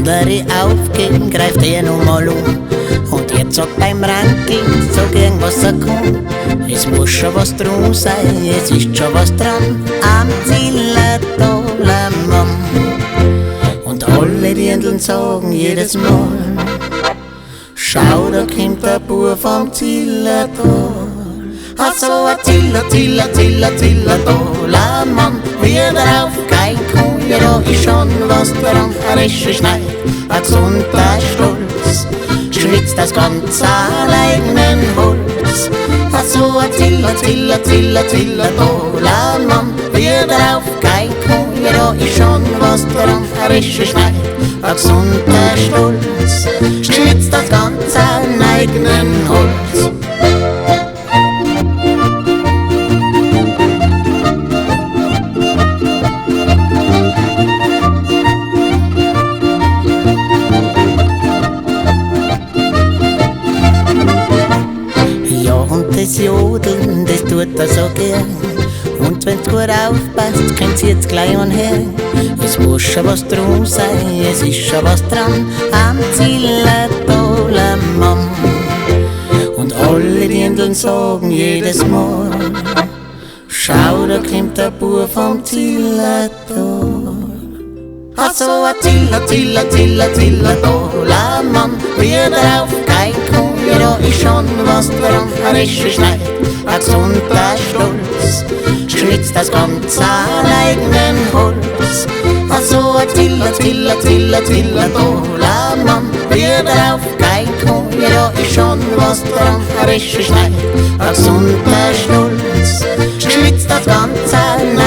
andere aufgeben, greift er noch mal um. Und jetzt sagt beim Ranking, so gegen was er kann, es muss schon was drum sein, es ist schon was dran, am Ziel ein toller Mann. Und alle Dirndln sagen jedes Mal, schau, da kommt der Bub vom Zillertal. Ach so, ein toller Mann, wie drauf kein kann, ja da ist schon was dran, ein rischer Schneid, ein gesunder Stolz, schwitzt das ganze an eigenen Holz. Ach so, ein toller Mann, wie drauf kein kann, ja da ist schon was dran, ein rischer Schneid, ein gesunder Stolz, schwitzt das ganze an eigenen Holz. Das Jodeln, das tut er so gern. Und wenn's gut aufpasst, könnt's jetzt gleich anhören. Es muss schon was drum sein, es ist schon was dran, am Ziel ein toller Mann. Und alle Dirndln sagen jedes Mal, schau, da kommt der Bub vom Zillertal. Ach so, ein toller Mann, wie drauf kein kann, ja da ist schon was dran, ein rischer Schneid, ein gesunder Stolz, schwitzt das ganze an eigenen Holz. Ach so, ein toller Mann, wie drauf kein kann, ja da ist schon was dran, ein rischer Schneid, ein gesunder Stolz, schwitzt das ganze an